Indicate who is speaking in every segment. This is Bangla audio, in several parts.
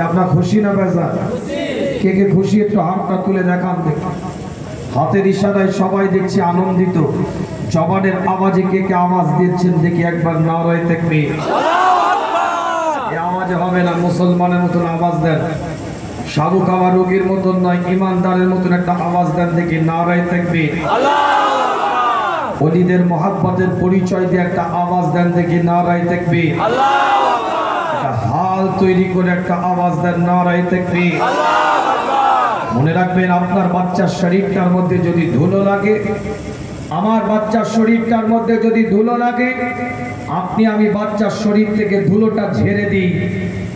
Speaker 1: আপনার খুশি না বেজা? কে কে খুশি একটু হাতটা তুলে দেখান দেখি। হাতের ইশারায় সবাই দেখছি আনন্দিত। জবানের আওয়াজে কে কে আওয়াজ দিচ্ছেন দেখি একবার নারায়ে তাকবীর। এই আওয়াজে হবে না, মুসলমানের মতন আওয়াজ দেন। সাধু খাওয়া রোগীর মতন নয়, ইমানদারের মতন একটা আওয়াজ দেন দেখি নারায়ে তাকবীর। ওলিদের মহাব্বতের পরিচয় দিয়ে একটা আওয়াজ দেন দেখি নারায়ে তাকবীর। হাল তৈরি করে একটা আওয়াজ দেন নারায়ে তাকবীর। মনে রাখবেন, আপনার বাচ্চার শরীরটার মধ্যে যদি ধুলো লাগে, আমার বাচ্চার শরীরটার মধ্যে যদি ধুলো লাগে, আপনি আমি বাচ্চার শরীর থেকে ধুলোটা ঝেড়ে দিই,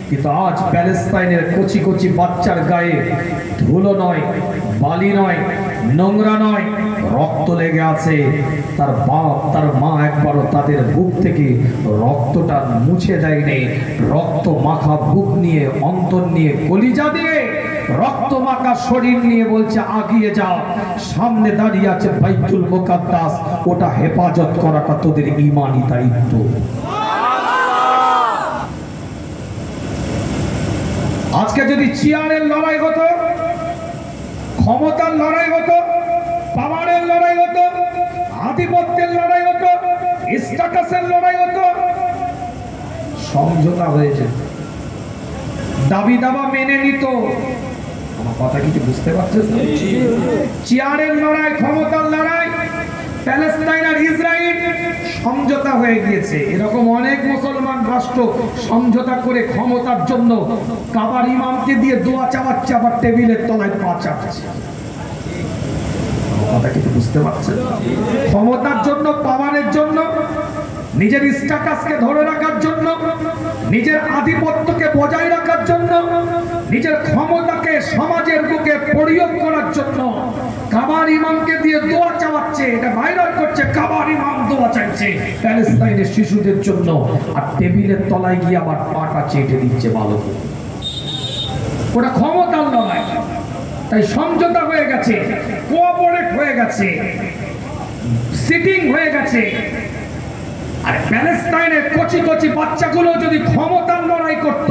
Speaker 1: কিন্তু আজ প্যালেস্তাইনের কচি কচি বাচ্চার গায়ে ধুলো নয়, বালি নয়, নোংরা নয়, রক্ত লেগে আছে। তার বাপ তার মা একবারও তাদের বুক থেকে রক্তটা মুছে দেয়নি। রক্ত মাখা বুক নিয়ে, অন্তর নিয়ে, কলিজা দিয়ে, রক্ত মাখা শরীর নিয়ে বলছে আগিয়ে যাও। সামনে দাঁড়িয়ে আছে বাইতুল মুকাদ্দাস, ওটা হেফাজত করাটা তোদের ঈমানি দায়িত্ব। আজকে যদি চেয়ারের লড়াই হতো, ক্ষমতার লড়াই হতো, পাওয়ারের লড়াই হতো, আধিপত্যের লড়াই হতো, স্ট্যাটাসের লড়াই হতো, সমঝোতা হয়েছে, দাবি দাবা মেনে নিত। আমার কথা কিছু বুঝতে পারছেন? চেয়ারের লড়াই, ক্ষমতার লড়াই, প্যালেস্তাইন আর ইসরায়েল সমঝোতা হয়ে গিয়েছে। এরকম অনেক মুসলমান রাষ্ট্র সমঝোতা করে ক্ষমতার জন্য কাবার ইমামকে দিয়ে দোয়া চাওয়াচ্ছে, আবার টেবিলের তলায় পা চাচ্ছে। কথা কিছু বুঝতে পারছেন? ক্ষমতার জন্য, পাওয়ারের জন্য, নিজের স্ট্যাটাসকে ধরে রাখার জন্য, নিজের আধিপত্যকে বজায় রাখার জন্য, নিজের ক্ষমতাকে সমাজের বুকে প্রয়োগ করার জন্য কাবার ইমামকে দিয়ে দোয়া চাওয়াচ্ছে। এটা ভাইরাল করছে, কাবার ইমাম দোয়া চাইছে প্যালেস্তাইনের শিশুদের জন্য, আর টেবিলের তলায় গিয়ে আবার পাটা চেটে দিচ্ছে ভালো করে। ওটা ক্ষমতার লড়াই। তাই সমঝোতা হয়ে গেছে, কোঅপারেট হয়ে গেছে, সিটিং হয়ে গেছে। আর প্যালেস্তাইনের কচি কচি বাচ্চাগুলো যদি ক্ষমতার লড়াই করত,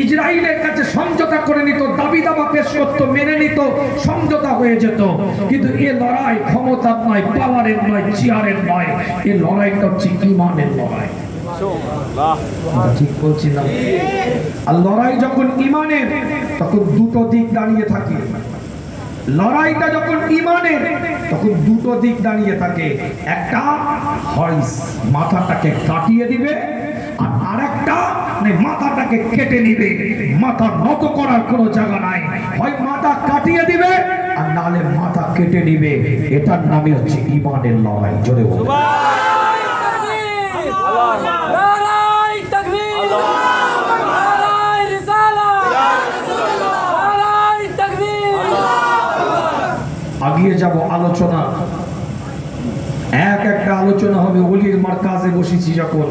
Speaker 1: ইসরায়েলের কাছে সমঝোতা করে নিত, দাবি দাবা পেশ করত, মেনে নিত, সমঝোতা হয়ে যেত। কিন্তু এ লড়াই ক্ষমতার নয়, পাওয়ারের নয়, চেয়ারের নয়, এ লড়াইটা হচ্ছে ঈমানের লড়াই। ঠিক বলছি না? আর লড়াই যখন ঈমানের, তখন দুটো দিক দাঁড়িয়ে থাকে। লড়াইটা যখন ঈমানের, তখন দুটো দিক দাঁড়িয়ে থাকে। একটা হয় মাথাটাকে কাটিয়ে দিবে, আর আরেকটা মাথাটাকে কেটে নিবে। মাথা নত করার কোনো জায়গা নাই। হয় মাথা কাটিয়ে দিবে, আর নালে মাথা কেটে নিবে। এটার নামই হচ্ছে ঈমানের লড়াই। জোরে বলুন। আগিয়ে যাব আলোচনা, এক একটা আলোচনা হবে। ওলির মারকাজে বসেছি যখন,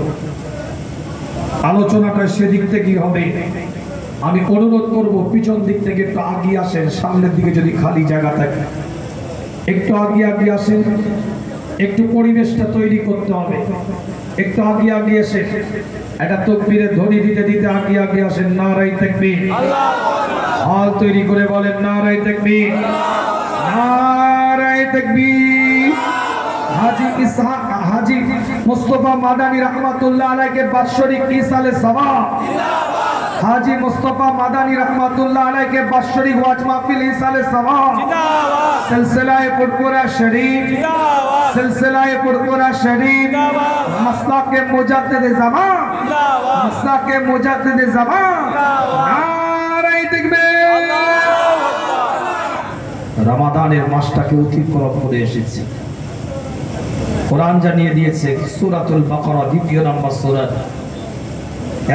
Speaker 1: আলোচনাটা সেদিক থেকেই হবে। আমি অনুরোধ করব, পিছন দিক থেকে একটু আগিয়ে আসেন, সামনের দিকে যদি খালি জায়গা থাকে একটু আগিয়ে আসেন। একটু পরিবেশটা তৈরি করতে হবে, একটু আগিয়ে এসে একটা তাকবীরের ধ্বনি দিতে দিতে আগিয়ে আসেন। নারায়ে তাকবীর। হাল তৈরি করে বলেন নারায়ে তাকবীর, নারায়ে তাকবীর। हाजी इसहाक हाजी मुस्तफा मादानी रहमतुल्लाह अलैह के बार्षिक इसाले सवाब, हाजी मुस्तफा मादानी रहमतुल्लाह अलैह के बार्षिक वाज महफिल इसाले सवाब, सिलसिलाए पुरपुरा शरीफ, सिलसिलाए पुरपुरा शरीफ, मसलाके मुजद्दिद ज़मान, मसलाके मुजद्दिद ज़मान। नारे तकबीर। रमजाনের মাসটাকে অতিক্রম করে এসেছে। কোরআন জানিয়ে দিয়েছে সূরাতুল বাকারা দ্বিতীয় নম্বর সূরা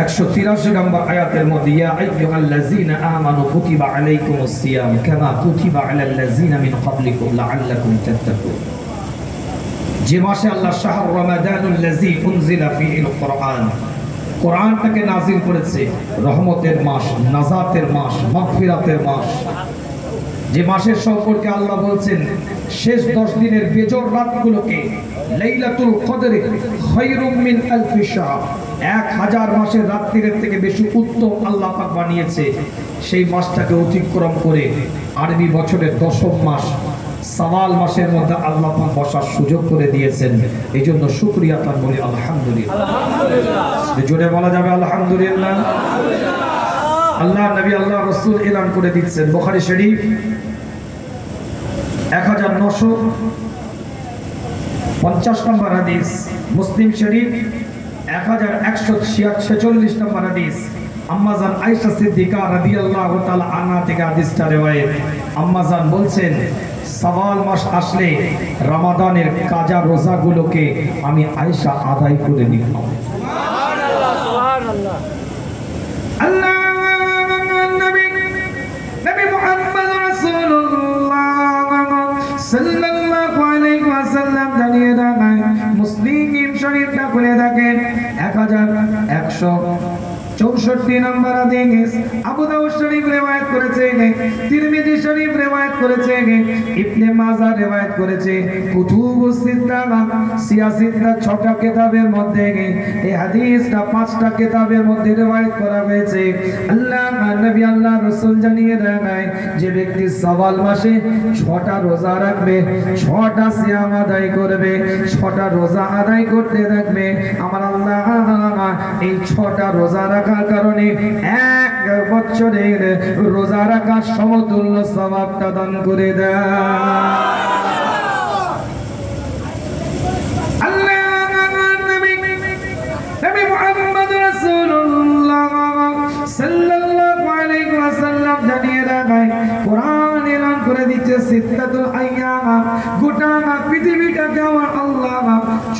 Speaker 1: 183 নম্বর আয়াতের মধ্যে, ইয়া আইয়ুহাল্লাযীনা আমানু কুতিবা আলাইকুমুস সিয়াম কামা কুতিবা আলাল্লাযীনা মিন ক্বাবলিকুম লাআল্লাকুম তাত্তাকুন। যে মাসে আল্লাহ শাহর রমাদানুল্লাযী উনজিলা ফীহিল কুরআন, কোরআনটাকে নাযিল করেছে, রহমতের মাস, নাজাতের মাস, মাগফিরাতের মাস। যে মাসের সম্পর্কে আল্লাহ বলছেন শেষ 10 দিনের বেজর রাতগুলোকে লাইলাতুল কদর খায়রুম মিন আলফি শাহর, 1000 মাসের রাত্রির থেকে বেশি উত্তম আল্লাহ পাক বানিয়েছে। সেই মাসটাকে অতিক্রম করে আরবি বছরের 10ম মাস সাওয়াল মাসের মধ্যে আল্লাহ পাক বসার সুযোগ করে দিয়েছেন। এই জন্য শুকরিয়া তার বলি আলহামদুলিল্লাহ। জোরে বলা যাবে আলহামদুলিল্লাহ। আল্লাহ নবী আল্লাহ রাসূল এলান করে দিচ্ছেন, বুখারী শরীফ 1950 নম্বর হাদিস, মুসলিম শরীফ 1146 নম্বর হাদিস। আম্মাজান আয়েশা সিদ্দিকা রাদিয়াল্লাহু তাআলা আনহা থেকে হাদিসটা রওয়ায়েত। আম্মাজান বলছেন, শাওয়াল মাস আসলে রমাদানের কাজা রোজাগুলোকে আমি আয়েশা আদায় করে নিতাম। সুবহানাল্লাহ সুবহানাল্লাহ। আল্লাহ নবী মুহাম্মদ রাসূলুল্লাহ সাল্লাল্লাহু আলাইহি ওয়াসাল্লাম জানিয়ে দেন, মুসলিম শরীফটা খুলে দেখেন 1164 নম্বর হাদিস। আবু দাউদ শরীফ রওয়ায়াত করেছে, তিরমিজি শরীফ রওয়ায়াত করেছে, ইবনে মাজাহ রওয়ায়াত করেছে। কুতুবুস সিত্তা সিয়াসিত্তা 6টা কিতাবের মধ্যে এই হাদিসটা 5টা কিতাবের মধ্যে রওয়ায়াত করা হয়েছে। আল্লাহ নবী আল্লাহ রাসূল জানিয়ে দেন, যে ব্যক্তি শাওয়াল মাসে 6টা রোজা রাখবে, 6টা সিয়াম আদায় করবে, 6টা রোজা আদায় করতে থাকবে, আমার আল্লাহ এই 6টা রোজা রাখার কারণে 1 বছরের রোজা রাখার সমতুল্য সওয়াবটা দান করে দেয়। আল্লাহ নবী মুহাম্মদ রাসূলুল্লাহ সাল্লাল্লাহু আলাইহি ওয়াসাল্লাম জানিয়ে দেন, কোরআন এলান করে দিচ্ছে সিত্তাতুল আইয়াম, গোটা পৃথিবীটাকে আমার আল্লাহ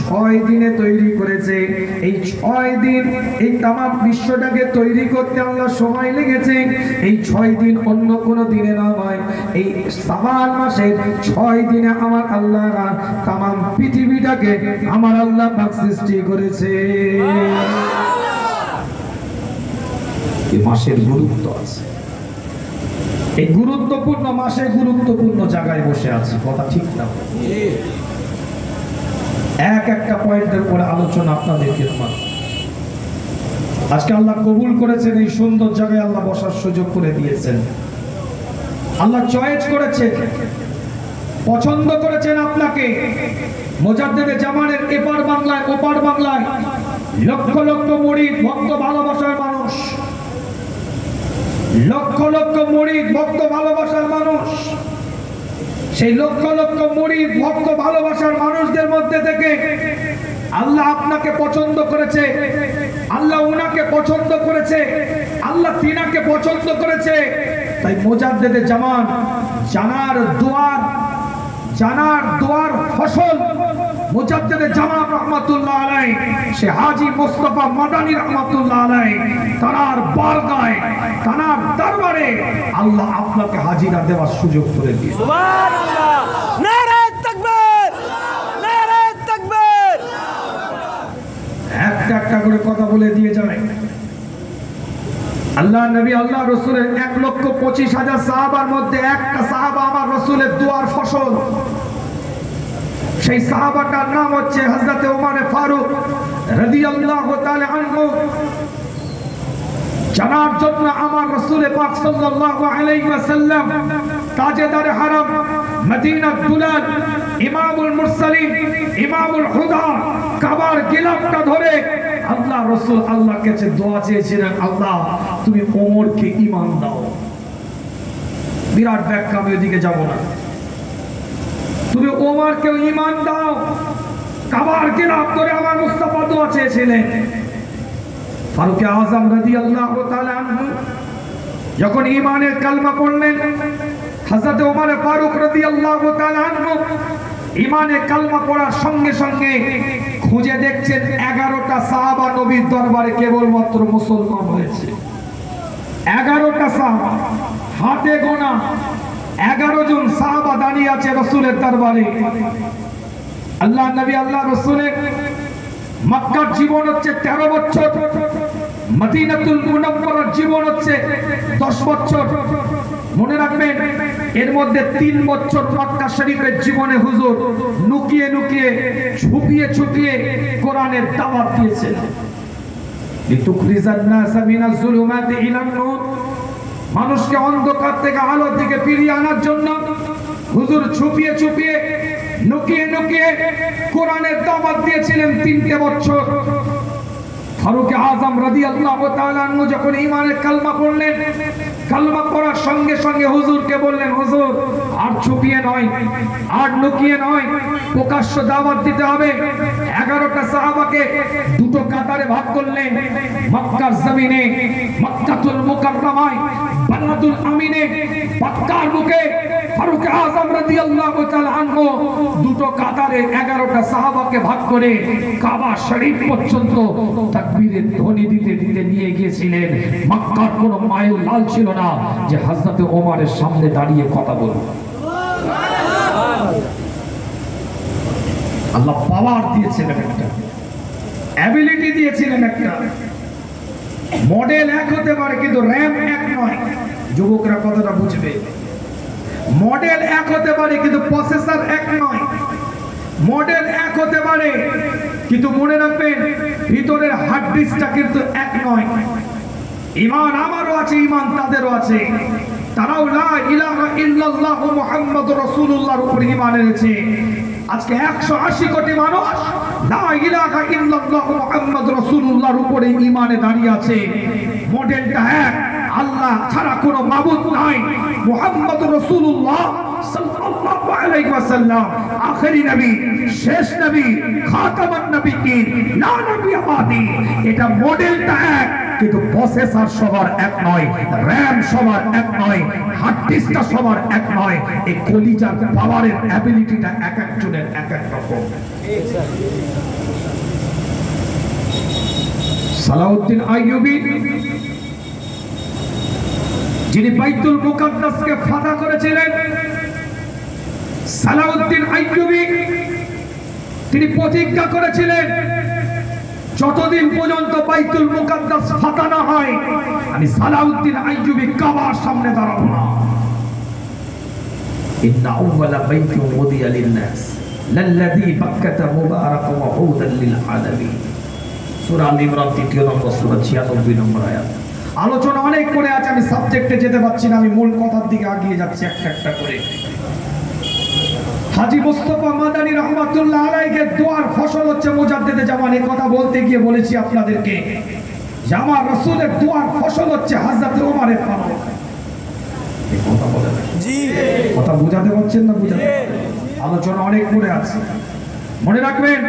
Speaker 1: 6 দিনে তৈরি করেছে। এই 6 দিন এই তামাম বিশ্বটাকে তৈরি করতে আল্লাহ সময় লেগেছে। এই 6 দিন অন্য কোন দিনে নয়, এই শাওয়াল মাসের 6 দিনে আমার আল্লাহ তামাম পৃথিবীটাকে আমার আল্লাহ পাক সৃষ্টি করেছে। এই মাসের গুরুত্ব আছে, এই গুরুত্বপূর্ণ মাসে গুরুত্বপূর্ণ জায়গায় বসে আছে, কথা ঠিক না? একটা পয়েন্টের উপরে আলোচনা আপনাদেরকে আজকে আল্লাহ কবুল করেছেন, এই সুন্দর জায়গায় আল্লাহ বসার সুযোগ করে দিয়েছেন। আল্লাহ চয়েস করেছেন, পছন্দ করেছেন আপনাকে। মুজাদ্দিদে জামানের এপার বাংলায় ওপার বাংলায় লক্ষ লক্ষ মুরিদ ভক্ত ভালোবাসার মানুষ, লক্ষ লক্ষ মুরিদ ভক্ত ভালোবাসার মানুষ, সেই লক্ষ লক্ষ মুরিদ ভক্ত ভালোবাসার মানুষদের মধ্যে থেকে আল্লাহ আপনাকে পছন্দ করেছে, আল্লাহ উনাকে পছন্দ করেছে, আল্লাহ তিনাকে পছন্দ করেছে। তাই মুজাদ্দিদে জামান জানার দোয়ার ফসল মুজাদ্দিদে জামান রাহমাতুল্লাহ আলাইহি, সে হাজী মুস্তাফা মাদানী রাহমাতুল্লাহ আলাইহি, তার বারগায় তার দরবারে আল্লাহ আপনাকে হাজিরা দেওয়ার সুযোগ করে দিয়েছে। সুবহানাল্লাহ, নারে তাকবীর, নারে তাকবীর। একটা করে কথা বলে দিয়ে যায়। আল্লাহ নবী আল্লাহ রাসূলের 1,25,000 সাহাবার মধ্যে একটা সাহাবা আমার রাসূলের দোয়ার ফসল। সেই সাহাবাটার নাম হচ্ছে হযরত ওমর ফারুক রাদিয়াল্লাহু তাআলা আনহু। জানার জন্য আমার রাসূল পাক সাল্লাল্লাহু আলাইহি ওয়াসাল্লাম তাজেদার হারাম মদিনাতুল দুলাল ইমামুল মুরসালিন ইমামুল হুদা কাবার গিলাফটা ধরে আল্লাহ রাসূল আল্লাহর কাছে দোয়া চেয়েছিলেন, আল্লাহ তুমি ওমরকে ঈমান দাও। বিরাট ব্যাখ্যা, আমি ওইদিকে যাব না। তুমি ওমরকে ঈমান দাও। কাবার গিলাফ ধরে আমার মুস্তাফা দোয়া চেয়েছিলেন। ফারুক আযম রাদিয়াল্লাহু তাআলা আনহু যখন ঈমানের কালমা পড়লেন, হযরত ওমর ফারুক রাদিয়াল্লাহু তাআলা আনহু ঈমানের কালমা পড়ার সঙ্গে সঙ্গে খুঁজে দেখছেন 11টা সাহাবা নবীর দরবারে কেবলমাত্র মুসলমান হয়েছে। 11টা সাহাবা, হাতে গোনা 11 জন সাহাবা দাঁড়িয়ে আছে রাসূলের দরবারে। আল্লাহ নবী আল্লাহ রাসূলের মক্কার জীবন হচ্ছে 13 বছর, মদিনাতুল মুনাওয়ারার জীবন হচ্ছে 10 বছর। মনে রাখবেন, এর মধ্যে 3 বছর মক্কা শরীফের জীবনে হুজুর লুকিয়ে লুকিয়ে ছুপিয়ে ছুপিয়ে কোরআনের দাওয়াত দিয়েছেন। লিতুখরিজান নাসা মিনাজ যুলুমাতি ইলান নূর, মানুষকে অন্ধকার থেকে আলোর দিকে ফিরিয়ে আনার জন্য হুজুর ছুপিয়ে ছুপিয়ে লুকিয়ে লুকিয়ে কোরআনের দাওয়াত দিয়েছিলেন 3 বছর। ফারুক আযম রাদিয়াল্লাহু তাআলা আনহু যখন ঈমানের কালমা পড়লেন, কালমা পড়ার সঙ্গে সঙ্গে হুজুরকে বললেন, হুজুর আর ছুপিয়ে নয়, আর লুকিয়ে নয়, প্রকাশ্য দাওয়াত দিতে হবে। 11টা সাহাবাকে দুটো কাতারে ভাগ করলেন। মক্কার জমিনে, মক্কাতুল মুকাররমায়, বালাদুল আমিনে, মক্কার বুকে ফারুক আযম রাদিয়াল্লাহু তাআলা আনহু দুটো কাতারে 11টা সাহাবাকে ভাগ করে কাবা শরীফ পর্যন্ত তাকবীরের ধ্বনি দিতে দিতে নিয়ে গিয়েছিলেন। মক্কার কোনো মাইল লাল ছিল না যে হযরত ওমরের সামনে দাঁড়িয়ে কথা বলবে। আল্লাহ পাওয়ার দিয়েছিলেন, একটা অ্যাবিলিটি দিয়েছিলেন। একটা মডেল এক হতে পারে কিন্তু র‍্যাম এক নয়। যুবকরা কতটা বুঝবে? মডেল এক হতে পারে কিন্তু প্রসেসর এক নয়। মডেল এক হতে পারে কিন্তু মনে রাখবেন ভিতরের হার্ড ডিস্কটা কিন্তু এক নয়। ঈমান আমারও আছে, ঈমান তাদেরও আছে। তারাও লা ইলাহা ইল্লাল্লাহ মুহাম্মাদুর রাসূলুল্লাহর উপর ঈমান এনেছে। আজকে 180 কোটি মানুষ লা ইলাহা ইল্লাল্লাহ মুহাম্মাদুর রাসূলুল্লাহর উপরে ঈমানে দাঁড়িয়ে আছে। মডেলটা এক, আল্লাহ ছাড়া কোনো মাবুদ নাই, মুহাম্মাদুর রাসূলুল্লাহ সাল্লাল্লাহু আলাইহি ওয়াসাল্লাম আখেরি নবী, শেষ নবী, খাতামুন নবিয়্যিন, লা নবী আবাদি। এটা মডেলটা এক কিন্তু প্রসেসর সবার এক নয়, র‍্যাম সবার এক নয়, হার্ড ডিস্কটা সবার এক নয়। এই কলিজার পাওয়ারের অ্যাবিলিটিটা এক একজনের এক এক রকম। সালাউদ্দিন আইয়ুবী যিনি বাইতুল মুকাদ্দাসকে ফাতহ করেছিলেন, সালাউদ্দিন আইয়ুবী তিনি প্রতিজ্ঞা করেছিলেন, যতদিন পর্যন্ত বাইতুল মুকাদ্দাস ফাতহ না হয় আমি সালাউদ্দিন আইয়ুবী কাবার সামনে দাঁড়াবো না। ইন্না আউওয়ালা বাইতিন উদিয়া লিন-নাস লাল্লাযী বাক্কাতা মুবারাকান ওয়া হুদাল লিল আলামিন। সূরা আল ইমরান 3 নম্বর সূরা 96 নম্বর আয়াত। আলোচনা অনেক করে আছে, আমি সাবজেক্টে যেতে পারছি না, আমি মূল কথার দিকে এগিয়ে যাচ্ছি একটা একটা করে। হাজী মুস্তাফা মাদানী রহমাতুল্লাহ আলাইহি দোয়ার ফসল হচ্ছে মুজাদ্দিদে জামান। এই কথা বলতে গিয়ে বলেছি আপনাদেরকে যে আমার রাসূলের দোয়ার ফসল হচ্ছে হযরত ওমরের ফারুক। এই কথা বলে জি, কথা বুঝাতে পারছেন না? বুঝাতে আলোচনা অনেক করে আছে, মনে রাখবেন।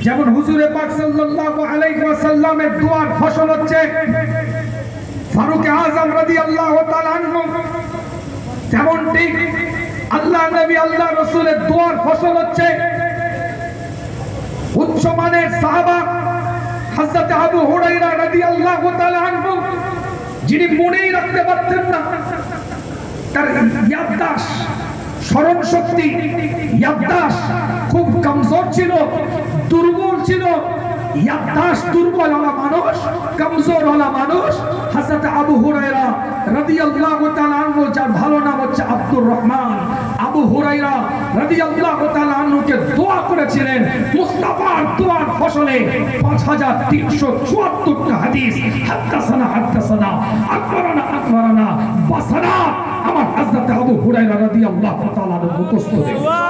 Speaker 1: যেমন হুজুরে পাক সাল্লাল্লাহু আলাইহি ওয়াসাল্লামের দোয়ার ফসল হচ্ছে ফারুক আযম রাদিয়াল্লাহু তাআলা আনহু, তেমন ঠিক আল্লাহ নবী আল্লাহ রাসূলের দোয়ার ফসল হচ্ছে উচ্চ মানের সাহাবা হযরত আবু হুরায়রা রাদিয়াল্লাহু তাআলা আনহু, যিনি মনেই রাখতে পারতেন না, তার ইয়াদদাশ, স্মরণ শক্তি, ইয়াদদাশ খুব কমজোর ছিল, দুর্বল ছিল। ইয়াদদাশ দুর্বল হওয়া মানুষ, কমজোর হওয়া মানুষ হযরত আবু হুরায়রা রাদিয়াল্লাহু তাআলা আনহু, যার ভালো নাম হচ্ছে আব্দুর রহমান। আবু হুরায়রা রাদিয়াল্লাহু তাআলা আনহুকে দোয়া করেছিলেন। মুস্তাফার দোয়ার ফসলে 5374টা হাদিস হাদাসানা হাদাসানা আকবরানা আকবরানা বাসানা আমার হযরত আবু হুরায়রা রাদিয়াল্লাহু তাআলা আনহু মুখস্থ হয়ে গেছে।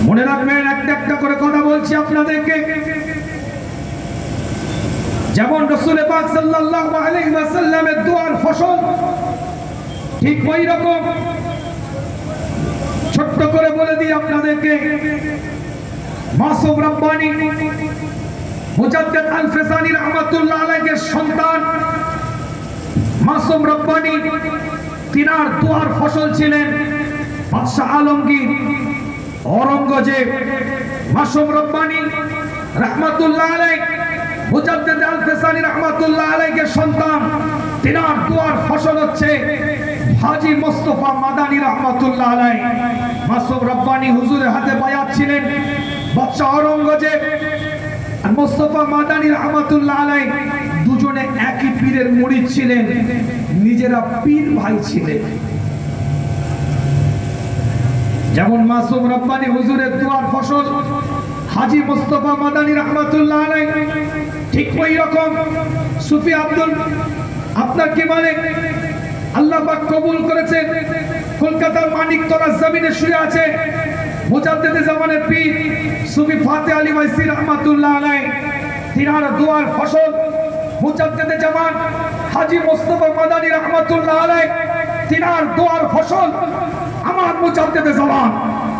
Speaker 1: মনে রাখবেন, একটা একটা করে কথা বলছি আপনাদেরকে। যেমন রাসূল পাক সাল্লাল্লাহু আলাইহি ওয়াসাল্লামের দোয়ার ফসল, ঠিক ওই রকম ছোট্ট করে বলে দিই আপনাদেরকে। মাসুম রব্বানী মুজাদ্দিদ আল ফিসানি রাহমাতুল্লাহ আলাইহির সন্তান মাসুম রব্বানী, তিনার দোয়ার ফসল ছিলেন বাদশা আলমগীর औरंगजेब। मासूम रब्बानी रहमतुल्लाह अलैह मुजद्दिद अल फिसानी रहमतुल्लाह अलैह के सन्तान, तिनार दुआर फसल হচ্ছে हाजी मुस्तफा मादानी रहमतुल्लाह अलैह। मासूम रब्बानी हुजूरेর হাতে বায়াত ছিলেন। বাদশা औरंगजेब আর মুস্তফা মাদানী रहमतुल्लाह अलैह দুজনে একই পীরের মুরিদ ছিলেন, নিজেরা পীর ভাই ছিলেন। যেমন মাসুম রব্বানী হুজুরের দোয়ার ফসল হাজী মুস্তাফা মাদানী রাহমাতুল্লাহ আলাইহি, ঠিক ওই রকম সুফি আব্দুল আপনার কি মানে আল্লাহ পাক কবুল করেছেন, কলকাতার মানিকতলা জমিনে শুয়ে আছে মুজাদ্দিদে জামানের পীর সুফি ফাতে আলী ওয়াইসি রাহমাতুল্লাহ আলাইহি, তিনার দুয়ার ফসল মুজাদ্দিদে জামান হাজী মুস্তাফা মাদানী রাহমাতুল্লাহ আলাইহি, তিনার দুয়ার ফসল আমার মুজাদ্দিদে জামান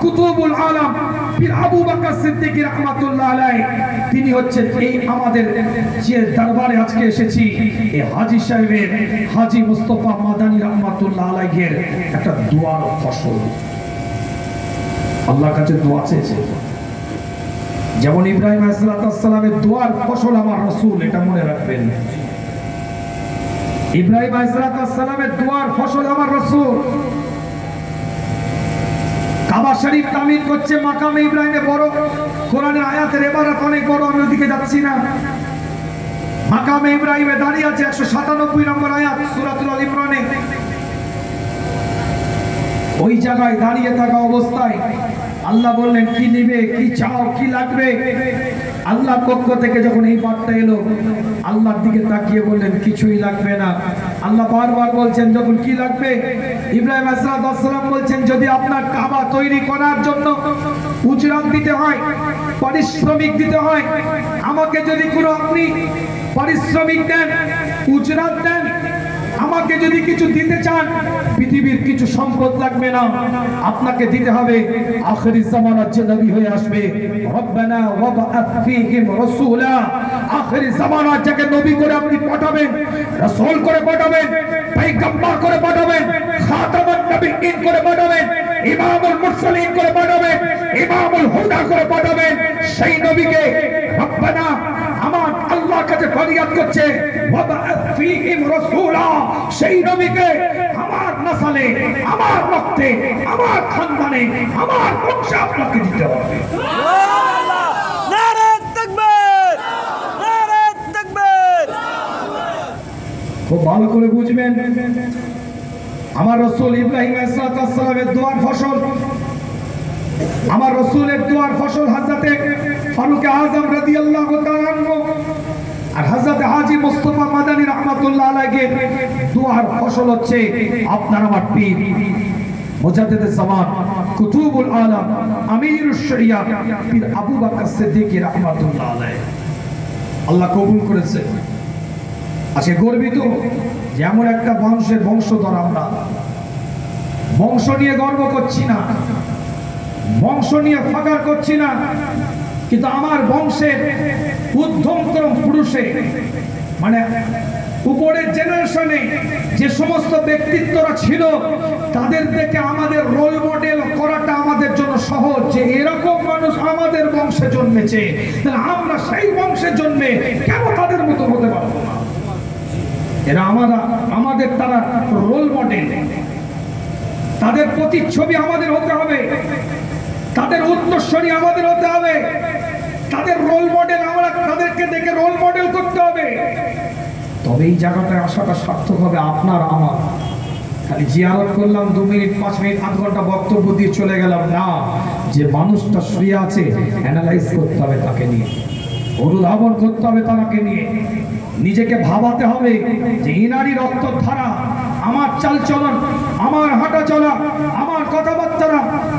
Speaker 1: কুতুবুল আলম পীর আবু বকর সিদ্দিক রাহমাতুল্লাহ আলাইহি, তিনি হচ্ছেন এই আমাদের যে দরবারে আজকে এসেছি এই হাজী সাহেবের হাজী মুস্তাফা মাদানী রাহমাতুল্লাহ আলাইহির একটা দুয়ার ফসল। আল্লাহর কাছে দোয়া চেয়েছে, যেমন ইব্রাহিম আলাইহিস সালামের দোয়ার ফসল আমার রাসূল, এটা মনে রাখবেন। ইব্রাহিম আলাইহিস সালামের দোয়ার ফসল আমার রাসূল। কাবা শরীফ তামির করছে মাকামে ইব্রাহিমে, বড় কোরআনের আয়াতের ইবারত অনেক বড়, আমি ওদিকে যাচ্ছি না। মাকামে ইব্রাহিমে দাঁড়িয়ে আছে 197 নম্বর আয়াত সূরাতুল আল ইমরানে। ওই জায়গায় দাঁড়িয়ে থাকা অবস্থায় আল্লাহ বললেন কি নিবে, কি চাও, কি লাগবে। আল্লাহর পক্ষ থেকে যখন এই বার্তা এলো আল্লাহর দিকে তাকিয়ে বললেন কিছুই লাগবে না। আল্লাহ বারবার বলছেন যখন কি লাগবে, ইব্রাহিম আলাইহিস সালাম বলছেন যদি আপনার কাবা তৈরি করার জন্য উজরাত দিতে হয়, পারিশ্রমিক দিতে হয়, আমাকে যদি কোনো আপনি পারিশ্রমিক দেন, উজরাত দেন, আমাকে যদি কিছু দিতে চান, পৃথিবীর কিছু সম্পদ লাগবে না, আপনাকে দিতে হবে আখিরি জামানার যে নবী হয়ে আসবে, রব্বানা ওয়াবআথ ফীহিম রাসূলা, আখিরি জামানার যাকে নবী করে আপনি পাঠাবেন, রাসূল করে পাঠাবেন, পয়গম্বর করে পাঠাবেন, খাতামুন নবিয়্যিন করে পাঠাবেন, ইমামুল মুরসালিন করে পাঠাবেন, ইমামুল হুদা করে পাঠাবেন, সেই নবীকে রব্বানা আমার আল্লাহর কাছে ফরিয়াদ করছে ওয়াবআথ ফীহিম রাসূলা, সেই নবীকে আমার নসলে, আমার রক্তে, আমার খানদানে, আমার বংশে আপনাকে দিতে হবে। সুবহানাল্লাহ, নারে তাকবীর, নারে তাকবীর। খুব ভালো করে বুঝবেন, আমার রাসূল ইব্রাহিম আলাইহিস সালামের দোয়ার ফসল, আমার রাসূলের দোয়ার ফসল হযরতে ফারুক আযম রাদিয়াল্লাহু তাআলা আনহু আর হযরত হাজী মুস্তাফা মাদানী রাহমাতুল্লাহ আলাইহির দোয়ার ফসল হচ্ছে আপনার আমার পীর মুজাদ্দিদে জামান কুতুবুল আলম আমিরুশ শরিয়াহ পীর আবু বকর সিদ্দিক রাহমাতুল্লাহ আলাইহি। আল্লাহ কবুল করেছে। আজকে গর্বিত যে এমন একটা বংশের বংশধর আমরা। বংশ নিয়ে গর্ব করছি না, বংশ নিয়ে ফাকার করছি না, কিন্তু আমার বংশের উদ্ধমক্রম পুরুষে মানে উপরের জেনারেশনে যে সমস্ত ব্যক্তিত্বরা ছিল তাদের দেখে আমাদের রোল মডেল করাটা আমাদের জন্য সহজ, যে এরকম মানুষ আমাদের বংশে জন্মেছে, তাহলে আমরা সেই বংশে জন্মে কেন তাদের মতো হতে পারবো না? এরা আমাদের তারা রোল মডেল, তাদের প্রতিচ্ছবি আমাদের হতে হবে, তাদের উত্তরসূরি আমাদের হতে হবে, তাদের রোল মডেল আমরা তাদেরকে দেখে রোল মডেল করতে হবে, তবে এই জায়গাটায় আসাটা সার্থক হবে আপনার আমার। খালি জিয়ারত করলাম 2 মিনিট 5 মিনিট 8 ঘন্টা বক্তব্য দিয়ে চলে গেলাম না, যে মানুষটা শুয়ে আছে অ্যানালাইজ করতে হবে, তাকে নিয়ে অনুধাবন করতে হবে, তাকে নিয়ে নিজেকে ভাবাতে হবে যে ইনারি রক্তধারা, আমার চালচলন, আমার হাঁটা চলা, আমার কথাবার্তা,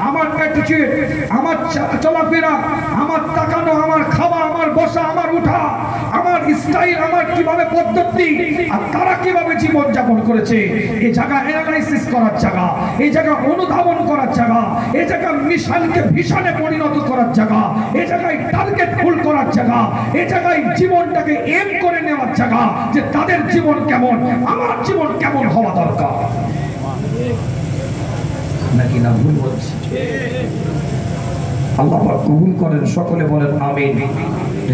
Speaker 1: আমার অ্যাটিটিউড, আমার চলাফেরা, আমার তাকানো, আমার খাওয়া, আমার বসা, আমার উঠা, আমার স্টাইল, আমার কিভাবে পদ্ধতি, আর তারা কিভাবে জীবন যাপন করেছে, এই জায়গা অ্যানালাইসিস করার জায়গা, এই জায়গা অনুধাবন করার জায়গা, এই জায়গা মিশনকে ভিশনে পরিণত করার জায়গা, এই জায়গায় টার্গেট ফুল করার জায়গা, এই জায়গায় জীবনটাকে এম করে নেওয়ার জায়গা, যে তাদের জীবন কেমন, আমার জীবন কেমন হওয়া দরকার। নাকি না ভুল বলছি? আল্লাহ পাক কবুল করেন, সকলে বলেন আমিন।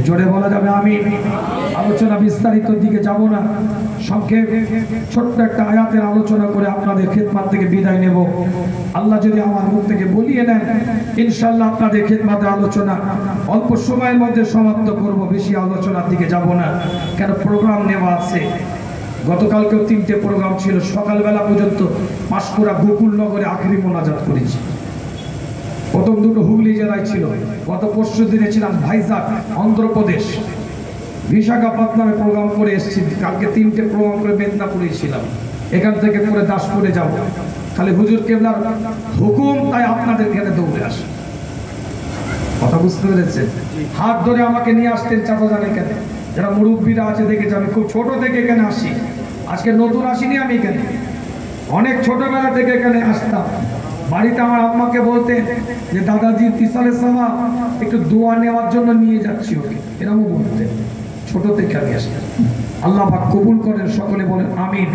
Speaker 1: জোরে বলা যাবে আমিন। আলোচনা বিস্তারিত দিকে যাব না, সংক্ষেপে ছোট্ট একটা আয়াতের আলোচনা করে আপনাদের খেদমত থেকে বিদায় নেব। আল্লাহ যদি আমার মুখ থেকে বলিয়ে নেন, ইনশাআল্লাহ আপনাদের খেদমতে আলোচনা অল্প সময়ের মধ্যে সমাপ্ত করব, বেশি আলোচনার দিকে যাব না, কেন প্রোগ্রাম নেওয়া আছে। গতকালকেও 3টে প্রোগ্রাম ছিল, সকালবেলা পর্যন্ত পাঁশকুড়া গোকুলনগরে আখেরি মোনাজাত করেছি। প্রথম দুটো হুগলি জেলায় ছিল, গত পরশু দিনে ছিলাম ভাইজাগ অন্ধ্রপ্রদেশ, বিশাখাপত্তনমে প্রোগ্রাম করে এসেছি, কালকে 3টে প্রোগ্রাম করে মেদিনীপুরে ছিলাম, এখান থেকে পরে দাসপুরে যাব। খালি হুজুর কেবলার হুকুম, তাই আপনাদের এখানে দৌড়ে আসে। কথা বুঝতে পেরেছে? হাত ধরে আমাকে নিয়ে আসতেন চাচাজান এখানে, যারা মুরব্বীরা আছে দেখেছি। আমি খুব ছোট থেকে এখানে আসি, আজকে নতুন আসিনি আমি এখানে, অনেক ছোটবেলা থেকে এখানে আসতাম। বাড়িতে আমার আম্মাকে বলতেন যে দাদাজি তিসালের সামা একটু দোয়া নেওয়ার জন্য নিয়ে যাচ্ছি ওকে, এরকমও বলতেন। ছোট থেকে আমি আসতাম। আল্লাহ পাক কবুল করেন, সকলে বলেন আমিন।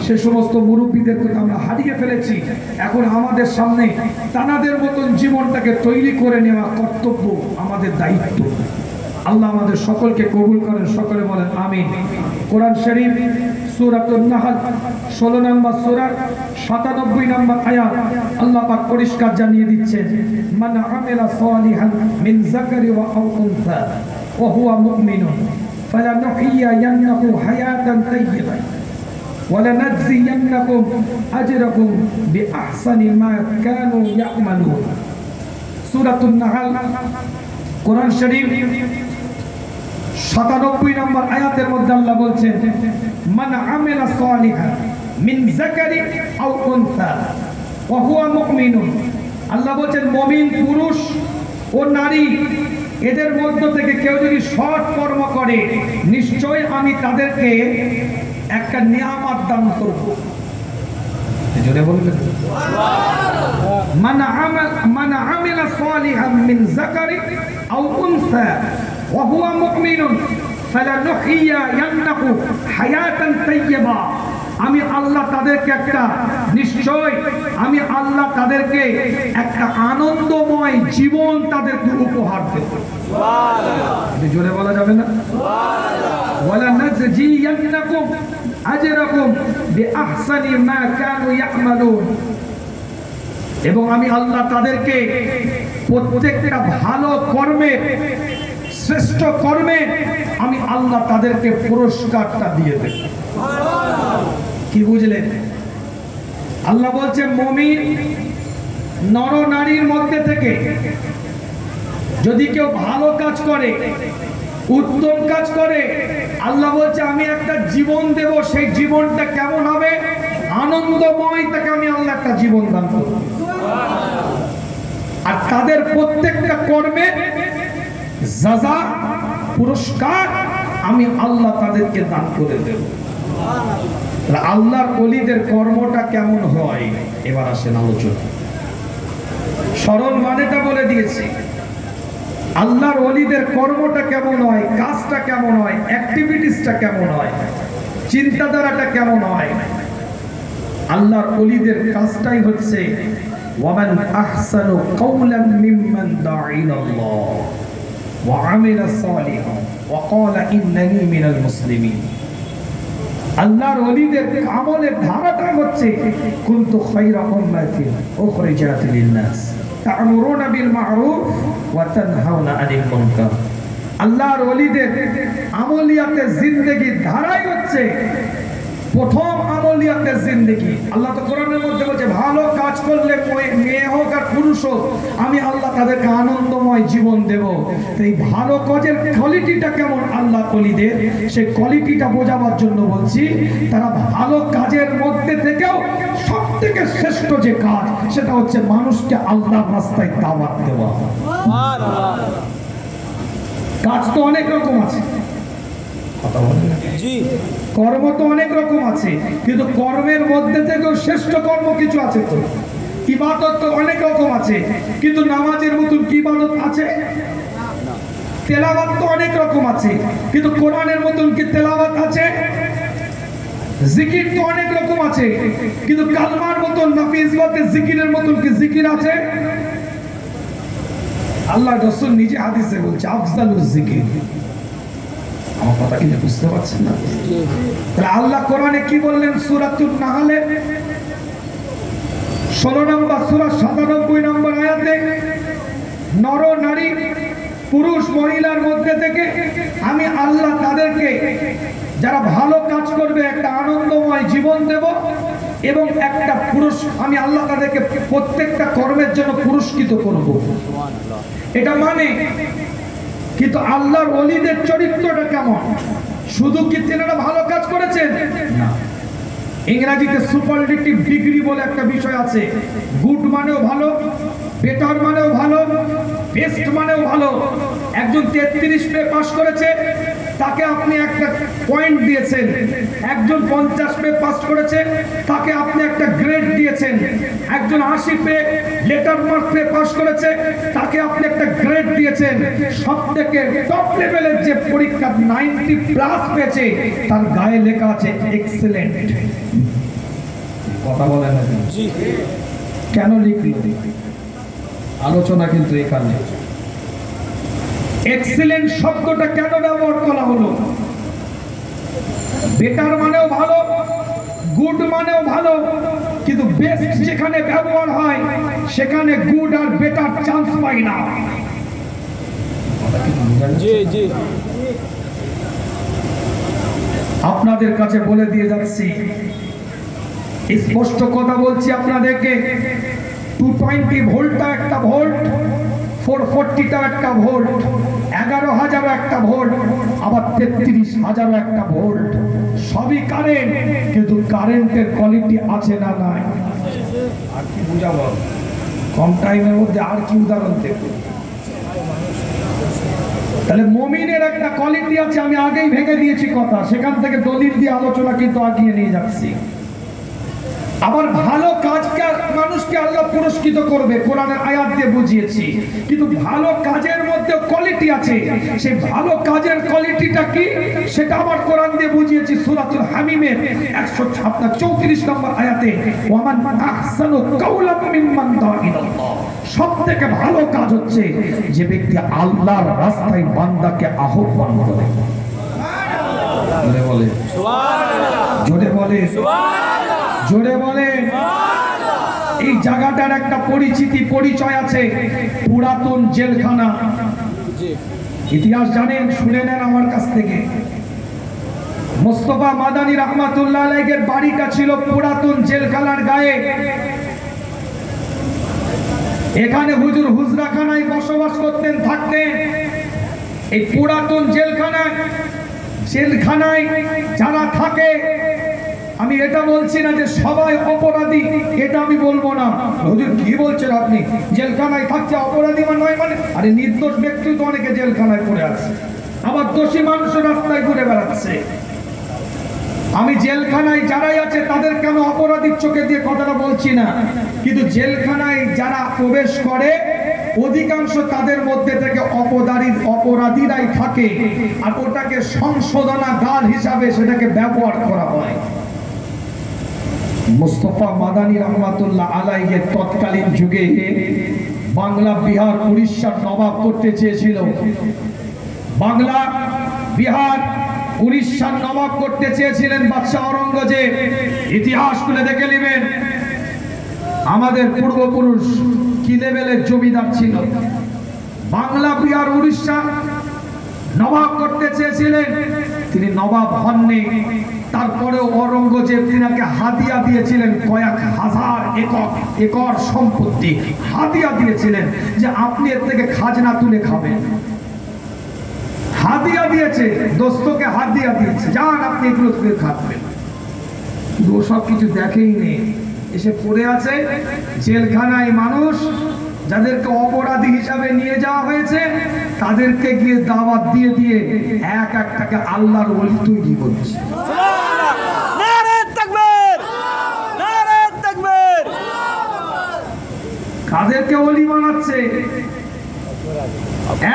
Speaker 1: সে সমস্ত মুরব্বীদেরকে আমরা হারিয়ে ফেলেছি, এখন আমাদের সামনে তানাদের মতন জীবনটাকে তৈরি করে নেওয়া কর্তব্য, আমাদের দায়িত্ব। আল্লাহ আমাদের সকলকে কবুল করেন, সকলে বলেন আমিন। কোরআন শরীফ সূরাতুন নাহল 16 নম্বর সূরা 97 নম্বর আয়াত আল্লাহ পাক পরিষ্কার জানিয়ে দিচ্ছেন, মান আমিলা সালিহান মিন যাকারি ওয়া আও উনসা ওয়া হুয়া মুমিনুন ফালানুহইয়ান্নাহু হায়াতান তাইয়্যিবা ওয়া লানাজজিয়ান্নাহুম আজরাহুম বিআহসানি মা কানু ইয়ামালুন। সূরাতুন নাহল কোরআন শরীফ 97 নম্বর আয়াতের মধ্যে আল্লাহ বলছেন, মান আমিলা সালিহান মিন যাকারি আও উনসা ওয়া হুয়া মুমিনুন। আল্লাহ বলেন মুমিন পুরুষ ও নারী এদের মধ্য থেকে কেউ যদি সৎ কর্ম করে, নিশ্চয় আমি তাদেরকে একটা নিয়ামত দান করব। জোরে বলবেন সুবহানাল্লাহ। মান আমিলা সালিহান মিন যাকারি আও উনসা ওয়া হুয়া মুমিনুন ফালানুহইয়ান্নাহু হায়াতান তাইয়্যিবা। আমি আল্লাহ তাদেরকে একটা, নিশ্চয় আমি আল্লাহ তাদেরকে একটা আনন্দময় জীবন তাদেরকে উপহার দেব। সুবহানাল্লাহ। জোরে বলা যাবে না? সুবহানাল্লাহ। ওয়ালা নাজজিয়ান্নাকুম আজরাকুম বিআহসানি মা কানু ইয়ামালুন। এবং আমি আল্লাহ তাদেরকে প্রত্যেকটা ভালো কর্মে, শ্রেষ্ঠ কর্মে আমি আল্লাহ তাদেরকে পুরস্কারটা দিয়ে দেব। কি বুঝলেন? আল্লাহ বলছে মুমিন নর নারীর মধ্যে থেকে যদি কেউ ভালো কাজ করে, উত্তম কাজ করে, আল্লাহ বলছে আমি একটা জীবন দেব। সেই জীবনটা কেমন হবে? আনন্দময়, তাকে আমি আল্লাহ একটা জীবন দান করব। আর তাদের প্রত্যেকটা কর্মে জাযা, পুরস্কার আমি আল্লাহ তাদেরকে দান করে দেব। আল্লাহর ওলিদের কর্মটা কেমন হয় এবার আসেন আলোচনা। সরল মানেটা বলে দিয়েছি। আল্লাহর ওলিদের কর্মটা কেমন হয়, কাজটা কেমন হয়, অ্যাক্টিভিটিসটা কেমন হয়, চিন্তাধারাটা কেমন হয়। আল্লাহর ওলিদের কাজটাই হচ্ছে ওয়ামান আহসানু কাওলাম মিম্মান দাআ ইলাল্লাহ ওয়া আমিলা সালিহান ওয়া ক্বালা ইন্নানী মিনাল মুসলিমিন। আল্লাহর ওলিদের আমলের ধারাটা হচ্ছে কুনতু খায়রা উম্মাতিন উখরিজাত লিন-নাস তা'মুরুনা বিল মা'রুফ ওয়া তানহাউনা আনিল মুনকার। আল্লাহর ওলিদের আমলিয়াতে জিন্দেগির ধারাই হচ্ছে প্রথম আমলিয়াতে জিন্দেগি। আল্লাহ তো কোরআনের মধ্যে বলছে ভালো কাজ করলে মেয়ে হোক আর পুরুষ হোক আমি আল্লাহ তাদেরকে আনন্দময় জীবন দেব। এই ভালো কাজের কোয়ালিটিটা কেমন আল্লাহ ওলিদের, সেই কোয়ালিটিটা বোঝাবার জন্য বলছি, তারা ভালো কাজের মধ্যে থেকেও সবথেকে শ্রেষ্ঠ যে কাজ সেটা হচ্ছে মানুষকে আল্লাহর রাস্তায় দাওয়াত দেওয়া। সুবহানাল্লাহ। কাজ তো অনেক রকম আছে, কথা বলেন জি, কর্ম তো অনেক রকম আছে, কিন্তু কর্মের মধ্যে থেকেও শ্রেষ্ঠ কর্ম কিছু আছে। তো ইবাদত তো অনেক রকম আছে, কিন্তু নামাজের মতন কি ইবাদত আছে? তেলাওয়াত তো অনেক রকম আছে, কিন্তু কোরআনের মতন কি তেলাওয়াত আছে? জিকির তো অনেক রকম আছে, কিন্তু কালমার মতন নাফিজবাতে জিকিরের মতন কি জিকির আছে? আল্লাহ রাসূল নিজে হাদিসে বলছে আফজালুজ জিকির। আমার কথা কি বুঝতে পারছেন না? তাহলে আল্লাহ কোরআনে কি বললেন? সূরাতুন নাহলে 16 নম্বর সূরা 97 নম্বর আয়াতে নর নারী পুরুষ মহিলার মধ্যে থেকে আমি আল্লাহ তাদেরকে যারা ভালো কাজ করবে একটা আনন্দময় জীবন দেব। এবং একটা আমি আল্লাহ তাদেরকে প্রত্যেকটা কর্মের জন্য পুরস্কৃত করব, এটা মানে। কিন্তু আল্লাহর ওলিদের চরিত্রটা কেমন? শুধু কি তেনারা ভালো কাজ করেছেন? না। ইংরেজিতে সুপারলেটিভ ডিগ্রি বলে একটা বিষয় আছে। গুড মানেও ভালো, বেটার মানেও ভালো, বেস্ট মানেও ভালো। একজন 33 পে পাস করেছে, তাকে আপনি একটা পয়েন্ট দিয়েছেন। একজন 50 পে পাস করেছে, তাকে আপনি একটা গ্রেড দিয়েছেন। একজন 80 pay letter mark pay pass করেছে, তাকে আপনি একটা গ্রেড দিয়েছেন। সবথেকে টপ লেভেলের যে পরীক্ষা 90 প্লাস পেয়েছে, তার গায়ে লেখা আছে এক্সেলেন্ট। কথা বলেন না জি, কেন লিখলো? আলোচনা কিন্তু এখানে এক্সেলেন্ট শব্দটা কেন ব্যবহার করা হলো? বেটার মানেও ভালো, গুড মানেও ভালো, কিন্তু বেস্ট যেখানে ব্যবহার হয় সেখানে গুড আর বেটার চান্স পাই না। জি জি, আপনাদের কাছে বলে দিয়ে যাচ্ছি, স্পষ্ট কথা বলছি আপনাদেরকে। 220 ভোল্টটা একটা ভোল্ট, 440টা একটা ভোল্ট, 11,000 একটা ভোল্ট, আবার 33,000 একটা ভোল্ট, সবই কারেন্ট। কিন্তু কারেন্টের কোয়ালিটি আছে না নাই? আর কি বুঝাবো কম টাইমের মধ্যে? আর কি উদাহরণ দেখো? তাহলে মুমিনের একটা কোয়ালিটি আছে, আমি আগেই ভেঙে দিয়েছি কথা, সেখান থেকে দলিল দিয়ে আলোচনা কিন্তু আগিয়ে নিয়ে যাচ্ছি। আবার ভালো কাজকে মানুষকে আল্লাহ পুরস্কৃত করবে, কোরআনের আয়াত দিয়ে বুঝিয়েছি। কিন্তু ভালো কাজের মধ্যে কোয়ালিটি আছে, সেই ভালো কাজের কোয়ালিটিটা কি সেটা আবার কোরআন দিয়ে বুঝিয়েছি। সূরাতুল হামিমের 134 নম্বর আয়াতে, ওয়ামান আহসানু কাওলাম মিম্মান দা ইলাল্লাহ, সবথেকে ভালো কাজ হচ্ছে যে ব্যক্তি আল্লাহর রাস্তায় বান্দাকে আহ্বান করে। জোরে বলে সুবহানাল্লাহ, জোরে বলে সুবহানাল্লাহ, জোরে বলে। এই জায়গাটার একটা পরিচিতি পরিচয় আছে, পুরাতন জেলখানা। ইতিহাস জানেন, শুনে নেন আমার কাছ থেকে। মোস্তফা মাদানী রাহমাতুল্লাহ আলাইহির বাড়িটা ছিল পুরাতন জেলখানার গায়ে। এখানে হুজুর হুজরাখানায় বসবাস করতেন, থাকতেন। এই পুরাতন জেলখানায় যারা থাকে, আমি এটা বলছি না যে সবাই অপরাধী, এটা আমি বলবো না। হুজুর কি বলছেন আপনি? জেলখানায় থাকছে অপরাধী নয় মানে? আরে নির্দোষ ব্যক্তি তো অনেকে জেলখানায় পড়ে আছে, আবার দোষী মানুষ রাস্তায় ঘুরে বেড়াচ্ছে। আমি জেলখানায় যারাই আছে তাদের কেন অপরাধীর চোখে দিয়ে কথাটা বলছি না, কিন্তু জেলখানায় যারা প্রবেশ করে অধিকাংশ তাদের মধ্যে থেকে অপরাধীরাই থাকে, আর ওটাকে সংশোধনাগার হিসাবে সেটাকে ব্যবহার করা হয়। মুস্তফা মাদানী রাহমাতুল্লাহ আলাইহির তৎকালীন যুগে বাংলা, বিহার, উড়িষ্যার নবাব করতে চেয়েছিল। বাংলা, বিহার, উড়িষ্যার নবাব করতে চেয়েছিলেন বাদশাহ আওরঙ্গজেব। ইতিহাস খুলে দেখে নেবেন, আমাদের পূর্বপুরুষ কি লেভেলের জমিদার ছিল। বাংলা, বিহার, উড়িষ্যা নবাব করতে চেয়েছিলেন, তিনি নবাব হননি। তারপরেও আওরঙ্গজেব তিনাকে হাদিয়া দিয়েছিলেন, কয়েক হাজার একর সম্পত্তি হাদিয়া দিয়েছিলেন, যে আপনি এর থেকে খাজনা তুলে খাবেন। হাদিয়া দিয়েছে, দোস্তকে হাদিয়া দিয়েছে, যান আপনি এগুলো তুলে খাবেন। কিন্তু সব কিছু দেখেই নেই, এসে পড়ে আছে জেলখানায়। মানুষ যাদেরকে অপরাধী হিসাবে নিয়ে যাওয়া হয়েছে, তাদেরকে গিয়ে দাওয়াত দিয়ে দিয়ে এক একটাকে আল্লাহর ওলি তৈরি করছে। কাদেরকে ওলি বানাচ্ছে?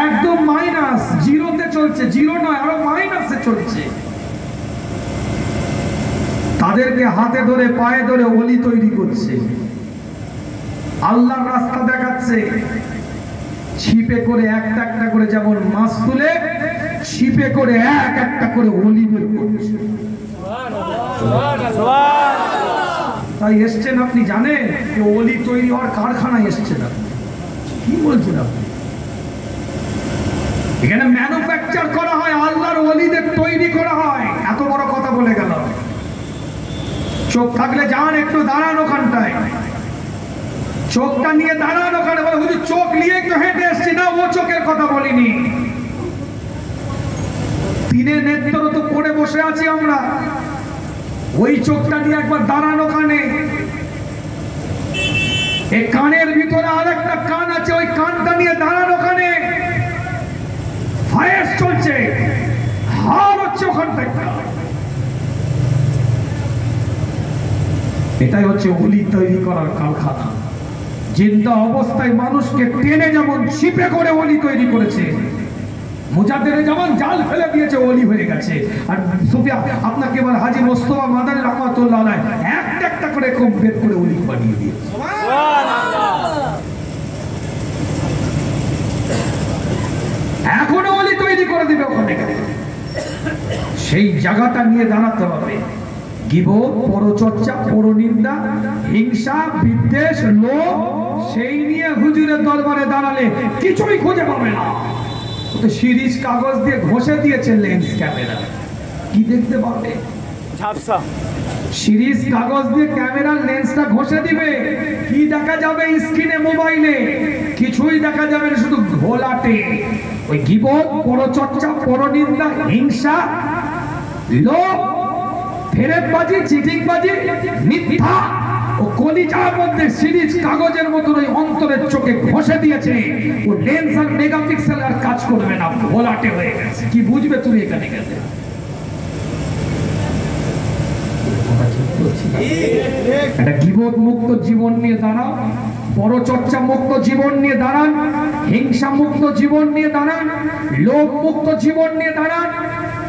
Speaker 1: একদম মাইনাস, জিরোতে চলছে, জিরো নয় আরো মাইনাসে চলছে। তাদেরকে হাতে ধরে পায়ে ধরে ওলি তৈরি করছে, আল্লাহর রাস্তা দেখাচ্ছে। ছিপে করে একটা একটা করে যেমন মাছ তুলে, ছিপে করে এক একটা করে ওলি বের করছে। তাই এসছেন আপনি জানেন যে ওলি তৈরি হওয়ার কারখানায় এসছেন আপনি। কি বলছেন আপনি? এখানে ম্যানুফ্যাকচার করা হয়, আল্লাহর ওলিদের তৈরি করা হয়। এত বড় কথা বলে গেল। চোখ থাকলে যান একটু দাঁড়ান ওখানটায়, চোখটা নিয়ে দাঁড়ান ওখানে। বলে হুজুর চোখ নিয়ে একটু হেঁটে এসছি, না ও চোখের কথা বলিনি। দিনের নেত্র তো পড়ে বসে আছি আমরা, ওই চোখটা নিয়ে একবার দাঁড়ান ওখানে। এই কানের ভিতরে আরেকটা কান আছে, ওই কানটা নিয়ে দাঁড়ান ওখানে। ফায়ার চলছে, হার হচ্ছে ওখান থেকে। এটাই হচ্ছে ওলি তৈরি করার কারখানা। জিন্দা অবস্থায় মানুষকে টেনে যেমন ছিপে করে ওলি তৈরি করেছে, মুজাদ্দেদে যেমন জাল ফেলে দিয়েছে, ওলি হয়ে গেছে। আর সুফিয়া আপনাকে এবার হাজী মোস্তফা মাদানী রাহমাতুল্লাহ আলাইহি একটা একটা করে খুব বের করে ওলি বানিয়ে দিয়েছে। এখনো ওলি তৈরি করে দিবে ওখানে। সেই জায়গাটা নিয়ে দাঁড়াতে হবে। গীবত, পরচর্চা, পরনিন্দা, হিংসা, বিদ্বেষ, লোভ, সেই নিয়ে হুজুরের দরবারে দাঁড়ালে কিছুই খুঁজে পাবে না। তো সিরিজ কাগজ দিয়ে ঘষে দিয়েছে লেন্স ক্যামেরা, কি দেখতে পাবে? ঝাপসা। সিরিজ কাগজ দিয়ে ক্যামেরার লেন্সটা ঘষে দিবে, কি দেখা যাবে স্ক্রিনে, মোবাইলে? কিছুই দেখা যাবে না, শুধু ঘোলাটে। ওই গীবত, পরচর্চা, পরনিন্দা, হিংসা, লোভ, ফেরেববাজি, চিটিংবাজি, মিথ্যা ও কলিজার মধ্যে সিরিজ কাগজের মতো ওই অন্তরের চোখে ঘষে দিয়েছে। ও লেন্স আর মেগাপিক্সেল আর কাজ করবে না, ঘোলাটে হয়ে গেছে। কি বুঝবে তুমি এখানে গেলে? একটা গীবত মুক্ত জীবন নিয়ে দাঁড়াও, পরচর্চা মুক্ত জীবন নিয়ে দাঁড়ান, হিংসা মুক্ত জীবন নিয়ে দাঁড়ান, লোভ মুক্ত জীবন নিয়ে দাঁড়ান,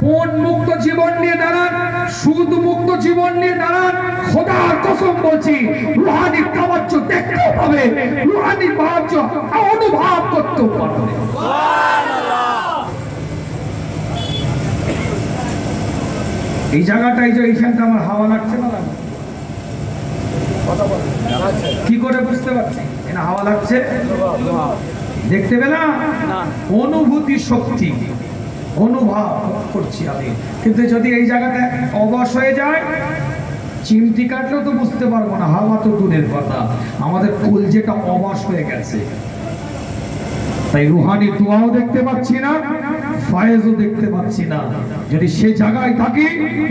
Speaker 1: পণ মুক্ত জীবন নিয়ে দাঁড়ান, সুদ মুক্ত জীবন নিয়ে দাঁড়ান। খোদার কসম বলছি, রুহানি তাওয়াজ্জ দেখতেও পাবে, রুহানি তাওয়াজ্জ অনুভব করতেও পারবে। এই জায়গাটাই যে এইখানটা আমার হাওয়া লাগছে না, কি করে বুঝতে পারছি এটা হাওয়া লাগছে? দেখতে পেলাম অনুভূতি শক্তি, অনুভব করছি আমি। কিন্তু যদি এই জায়গাটা অবশ হয়ে যায়, চিমটি কাটলেও তো বুঝতে পারবো না, হাওয়া তো দূরের কথা, আমাদের কলজেটা অবশ হয়ে গেছে। তাই রুহানি দোয়াও দেখতে পাচ্ছি না, ফায়েজও দেখতে পাচ্ছি না। যদি সে জায়গায় থাকি,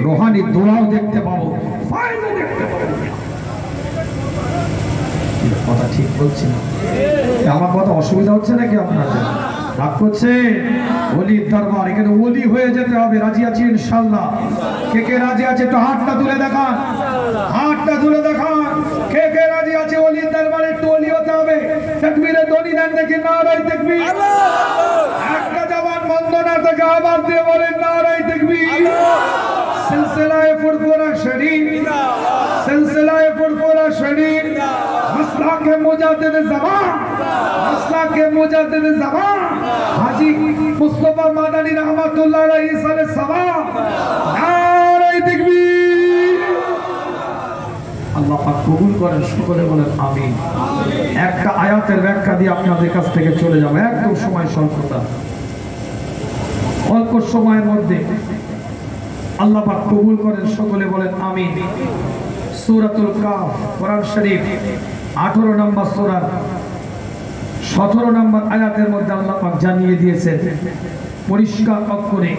Speaker 1: রুহানি দোয়াও দেখতে পাবো, ফায়েজও দেখতে পাবো। কথা ঠিক বলছি না? আমার কথা অসুবিধা হচ্ছে নাকি আপনাদের? রাগ করছে? ওলির দরবার, এখানে ওলি হয়ে যেতে হবে। রাজি আছি ইনশাআল্লাহ? কে কে রাজি আছে একটু হাতটা তুলে দেখান, হাতটা তুলে দেখান। কে কে রাজি আছে ওলির দরবারে একটু ওলি হতে হবে? তাকবীরে ধ্বনি দেন দেখি, নারায়ে তাকবীর। একটা জবান বন্ধ না থেকে আবার দিয়ে বলেন নারায়ে তাকবীর। সিলসিলায়ে ফুরফুরা শরীফ, সিলসিলায়ে ফুরফুরা শরীফ, মাসলাকে মুজাদ্দিদ জামান, মাসলাকে মুজাদ্দিদ জামান হাজী মুস্তাফা মাদানী রাহমাতুল্লাহ আলাইহি সালাম। নারায়ে তাকবীর। আল্লাহ পাক কবুল করেন, সকলে বলেন আমিন। একটা আয়াতের ব্যাখ্যা দিয়ে আপনাদের কাছ থেকে চলে যাব, একদম সময় স্বল্পতা, অল্প সময়ের মধ্যে। আল্লাহ পাক কবুল করেন, সকলে বলেন আমিন। সূরাতুল কাফ, কোরআন শরীফ 18 নম্বর সূরা 17 নম্বর আয়াতের মধ্যে আল্লাহ পাক জানিয়ে দিয়েছেন পরিষ্কার অক্ষরে।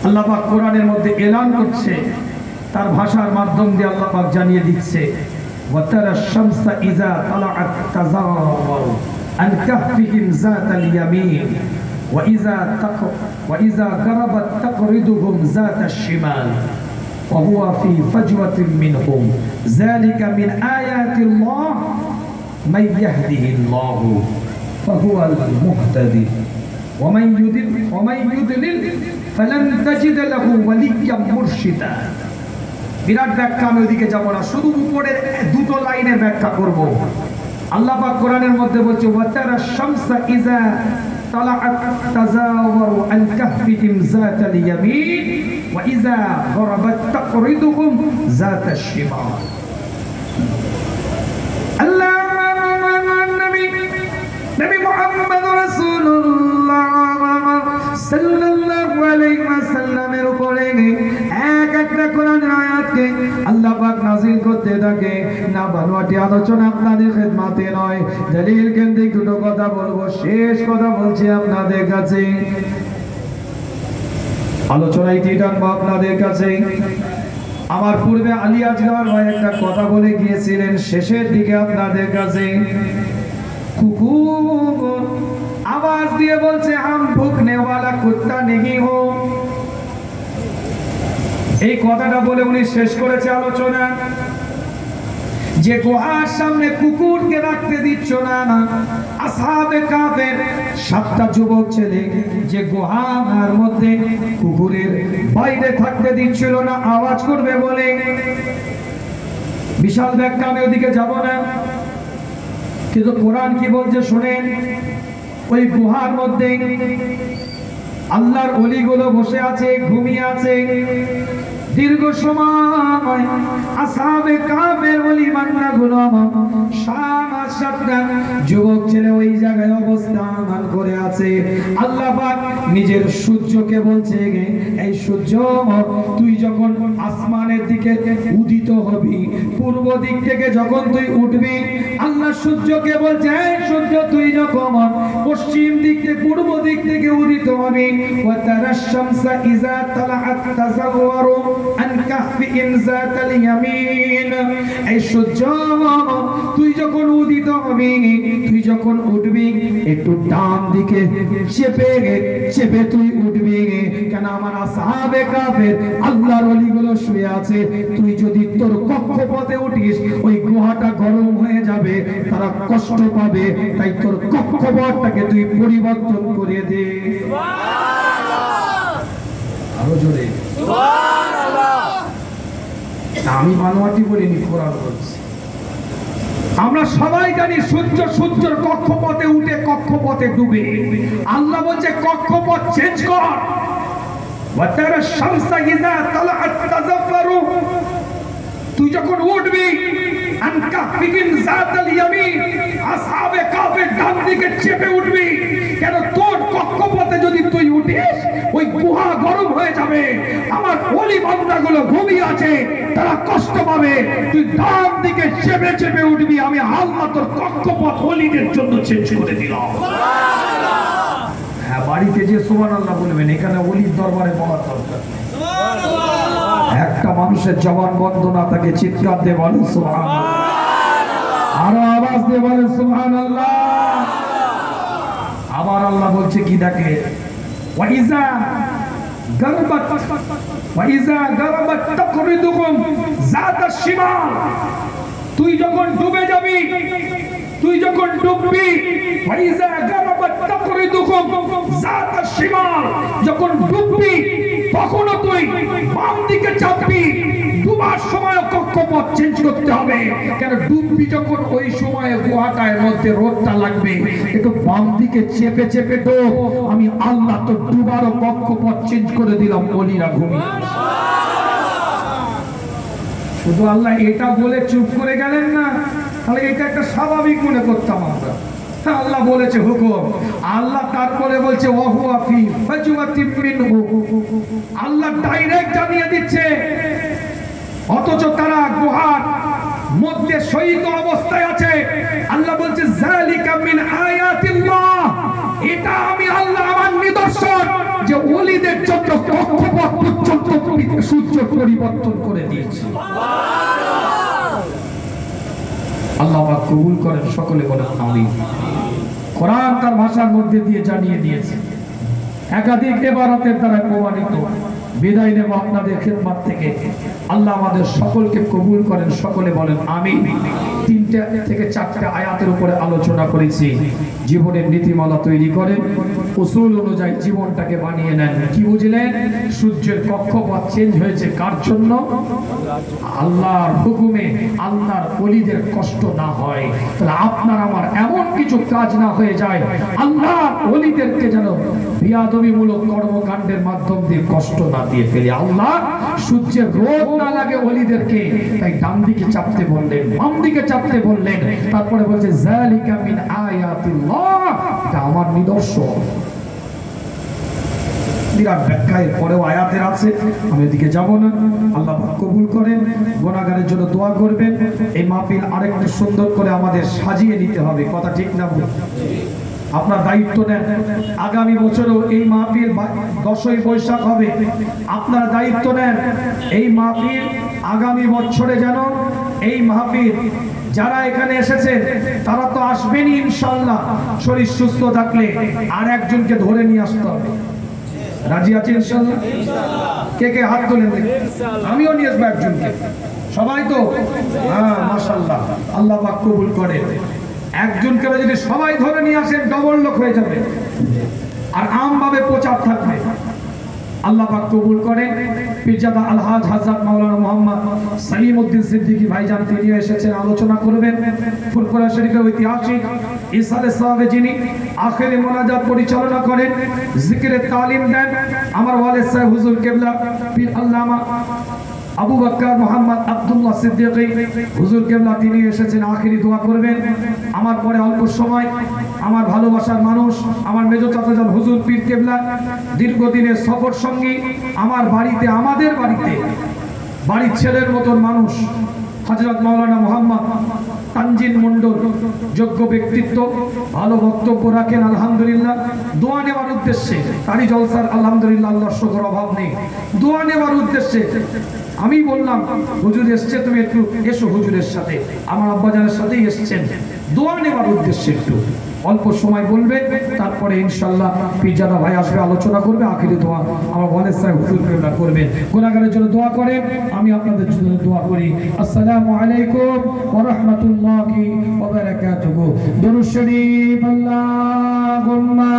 Speaker 1: আল্লাহ পাক কোরআনের মধ্যে এলান করছে, তার ভাষার মাধ্যম দিয়ে আল্লাহ পাক জানিয়ে দিচ্ছে, ওয়াতারা শামসা ইযা তালাআত তাযাওয়ারু আন কাহফিহিম যাতাল ইয়ামিন وإذا غربت تقرضهم ذات الشمال وهو في فجوة منهم ذلك من آيات الله من يهده الله فهو المهتدي ومن يضلل فلن تجد له وليا مرشدا। বিরাট ব্যাখ্যা আমি ওদিকে যাব না, শুধু উপরের দুটো লাইনের ব্যাখ্যা করব। আল্লাহ পাক কোরআনের মধ্যে বলছে, ওয়াতারা শামসা ইযা طلعت تزاور عن كهفهم ذات اليمين وإذا غربت تقرضهم ذات الشمال। নবী মুহাম্মদ রাসূলুল্লাহ সাল্লাল্লাহু আলাইহি ওয়াসাল্লামের উপরে এক একটা কোরআনের আয়াতকে আল্লাহ পাক হয়ে থাকে না বানোয়াটি আলোচনা আপনাদের খেদমতে নয় দলিল কেন্দ্রিক দুটো কথা বলবো শেষ কথা বলছি আপনাদের কাছে আলোচনায় টানবো আপনাদের কাছে আমার পূর্বে আলী আজগার ভাই একটা কথা বলে গিয়েছিলেন শেষের দিকে আপনাদের কাছে কুকুর আওয়াজ দিয়ে বলছে হাম ভুকনে ওয়ালা কুত্তা নেহি হো এই কথাটা বলে উনি শেষ করেছে আলোচনা যে গুহার সামনে কুকুরকে রাখতে দিচ্ছ না আসহাবে কাফের সাতটা যুবক ছেলে যে গুহার মধ্যে কুকুরের বাইরে থাকতে দিচ্ছিল না আওয়াজ করবে বলে বিশাল ব্যাখ্যা আমি ওদিকে যাব না কিন্তু কোরআন কি বলছে শুনেন ওই গুহার মধ্যে আল্লাহর ওলিগুলো বসে আছে ঘুমিয়ে আছে দীর্ঘ সময় আসহাবে কাফের ওলি বান্দাগুলো সাতটা যুবক ছেলে ওই জায়গায় অবস্থান করে আছে আল্লাহ পাক নিজের সূর্যকে বলছে এই সূর্য তুই যখন আসমানের দিকে উদিত হবি পূর্ব দিক থেকে যখন তুই উঠবি আল্লাহ সূর্যকে বলছে এই সূর্য তুই যখন পশ্চিম দিক থেকে পূর্ব দিক থেকে উদিত হবি ওয়া তারাশ শামসা ইযা তালাআত তাযাওয়ারু আন কাহফি ইনজাতাল ইয়ামিন এই সূর্য তুই যখন উদিত হবি তুই যখন উঠবি একটু ডান দিকে চেপে তুই উঠবি কেন আমার আসহাবে কাফের আল্লাহর ওলিগুলো শুয়ে আছে তুই যদি তোর কক্ষপথে উঠিস ওই গুহাটা গরম হয়ে যাবে তারা কষ্ট পাবে তাই তোর কক্ষপথটাকে তুই পরিবর্তন করে দে সুবহানাল্লাহ আরো জোরে সুবহানাল্লাহ আমি বানোয়াটি বলিনি কোরআন বলছে আমরা সবাই জানি সূর্যের কক্ষপথে উঠে কক্ষপথে ডুবে আল্লাহ বলছে কক্ষপথ চেঞ্জ কর ওয়া তারা শামসা ইযা তালাআত তাযাফফারু তুই যখন উঠবি আনকা ফিকিন জাতাল ইয়ামিন আসহাবে কাফের ডান দিকে চেপে উঠবি কেন তোর কক্ষপথে যদি তুই উঠিস ওই গুহা গরম হয়ে যাবে আমার ওলি বান্দাগুলো ঘুমিয়ে আছে তারা কষ্ট পাবে তুই ডান দিকে চেপে উঠবি আমি আল্লাহ তোর কক্ষপথ ওলিদের জন্য চেঞ্জ করে দিলাম সুবহানাল্লাহ হ্যাঁ বাড়িতে যে সুবহানাল্লাহ বলবেন এখানে ওলির দরবারে বলার দরকার সুবহানাল্লাহ একটা মানুষের জবান বন্ধ না থাকে চিৎকার দিয়ে বলেন সুবহানাল্লাহ আরো আওয়াজ দিয়ে বলেন সুবহানাল্লাহ আবার আল্লাহ বলছে কি দেখে ওয়াইজা গারাবাত তাকরিদুকুম যাতা শিমাল তুই যখন ডুবে যাবি তুই যখন ডুববি ওয়াইজা গারাবাত তাকরিদুকুম যাতা শিমাল যখন ডুববি তখন তুই বাম দিকে চাপবি ডুবার সময় কক্ষপথ চেঞ্জ করতে হবে কেন ডুববি যখন ওই সময়ে গুহাটার মধ্যে রোদটা লাগবে একটু বাম দিকে চেপে ডুব আমি আল্লাহ তো ডুবারও কক্ষপথ চেঞ্জ করে দিলাম ওলিরা ঘুমিয়ে শুধু আল্লাহ এটা বলে চুপ করে গেলেন না তাহলে এটা একটা স্বাভাবিক মনে করতাম আমরা আল্লাহ বলেছে হুকুম আল্লাহ তারপরে বলছে ওয়াহুয়া ফি ফাজওয়াতিন মিনহু আল্লাহ ডাইরেক্ট জানিয়ে দিচ্ছে অথচ তারা গুহার মধ্যে শহীদ অবস্থায় আছে আল্লাহ বলছে যালিকা মিন আয়াতিল্লাহ এটা আমি আল্লাহ আমার নিদর্শন যে ওলিদের জন্য কক্ষপথ পর্যন্ত সূর্য পরিবর্তন করে দিয়েছি সুবহানাল্লাহ আল্লাহ পাক কবুল করেন সকলে বলেন আমিন কোরআন তার ভাষার মধ্যে দিয়ে জানিয়ে দিয়েছে একাধিক ইবারতের দ্বারা প্রমাণিত বিদায় নেব আপনাদের খেদমত থেকে আল্লাহ আমাদের সকলকে কবুল করেন সকলে বলেন আমিন তিনটা থেকে চারটা আয়াতের উপরে আলোচনা করেছি জীবনের নীতিমালা তৈরি করেন উসুল অনুযায়ী জীবনটাকে বানিয়ে নেন কি বুঝলেন সূর্যের কক্ষপথ চেঞ্জ হয়েছে কার জন্য আল্লাহর হুকুমে আল্লাহর ওলিদের কষ্ট না হয় তাহলে আপনার আমার এমন কিছু কাজ না হয়ে যায় আল্লাহর ওলিদেরকে যেন বিয়াদবিমূলক কর্মকাণ্ডের মাধ্যম দিয়ে কষ্ট না দিয়ে ফেলে আল্লাহ সূর্যের রোদ না লাগে ওলিদেরকে তাই ডান দিকে চাপতে বললেন বাম দিকে চাপতে বললেন তারপরে বলছে যালিকা মিন আয়াতিল্লাহ এটা আমার নিদর্শন বিরাট ব্যাখ্যা এর পরেও আয়াতের আছে, আমি এদিকে যাব না। আল্লাহ পাক কবুল করেন। গুনাহগারের জন্য দোয়া করবেন। এই মাহফিল আরেকটু সুন্দর করে আমাদের সাজিয়ে নিতে হবে, কথা ঠিক না বল? আপনার দায়িত্ব নেন, আগামী বছরও এই মাহফিল 10ই বৈশাখ হবে, আপনারা দায়িত্ব নেন এই মাহফিল আগামী বছরে যেন এই মাহফিল যারা এখানে এসেছেন তারা তো আসবেনই ইনশাআল্লাহ, শরীর সুস্থ থাকলে আর একজনকে ধরে নিয়ে আসতে হবে। রাজি আছেন ইনশাআল্লাহ? কে কে হাত তোলেন? আমিও নিয়ে আসবো একজনকে, সবাই তো? হ্যাঁ, মাশাআল্লাহ, আল্লাহ পাক কবুল করে। একজনকে যদি সবাই ধরে নিয়ে আসেন ডবল লোক হয়ে যাবে, আর আমভাবে প্রচার থাকবে। আল্লাহ পাক কবুল করেন। পীরজাদা আলহাজ হযরত মাওলানা মুহাম্মদ সলিমউদ্দিন সিদ্দিকী ভাইজান তিনি এসেছেন, আলোচনা করবেন ফুরফুরা শরীফের ঐতিহাসিক ইসালে সাহাবে যিনি আখেরি মোনাজাত পরিচালনা করেন, জিকিরের তালিম দেন আমার ওয়ালিদ সাহেব হুজুর কেবলা পীর আল্লামা আবু বকর মোহাম্মদ আব্দুল্লাহ সিদ্দিকী হুজুর কেবলা তিনি এসেছেন, আখেরি দোয়া করবেন। আমার পরে অল্প সময় আমার ভালোবাসার মানুষ আমার মেজো চাচাজান হুজুর পীর কেবলা দীর্ঘদিনের সফর সঙ্গী, আমার বাড়িতে আমাদের বাড়িতে বাড়ির ছেলের মতন মানুষ হযরত মাওলানা মুহাম্মদ তানজিল মণ্ডল, যোগ্য ব্যক্তিত্ব, ভালো বক্তব্য রাখেন আলহামদুলিল্লাহ। দোয়া নেওয়ার উদ্দেশ্যে তারই জলসার আলহামদুলিল্লাহ আল্লাহর শুকর অভাব নেই। দোয়া নেওয়ার উদ্দেশ্যে আমি বললাম হুজুর এসছে, তুমি একটু এসো হুজুরের সাথে, আমার আব্বাজানের সাথেই এসছেন, দোয়া নেওয়ার উদ্দেশ্যে একটু অল্প সময় বলবে, তারপরে ইনশাআল্লাহ পীরজাদা ভাই আসবে, আলোচনা করবে, আখিরি দোয়া আমার ওয়ালিদ সাহেব হুজুর কেবলা করবেন। গুনাহগারের জন্য দোয়া করেন, আমি আপনাদের জন্য দোয়া করি। আসসালামু আলাইকুম ওয়া রাহমাতুল্লাহি ওয়া বারাকাতুহু। দুরূদ শরীফ আল্লাহুম্মা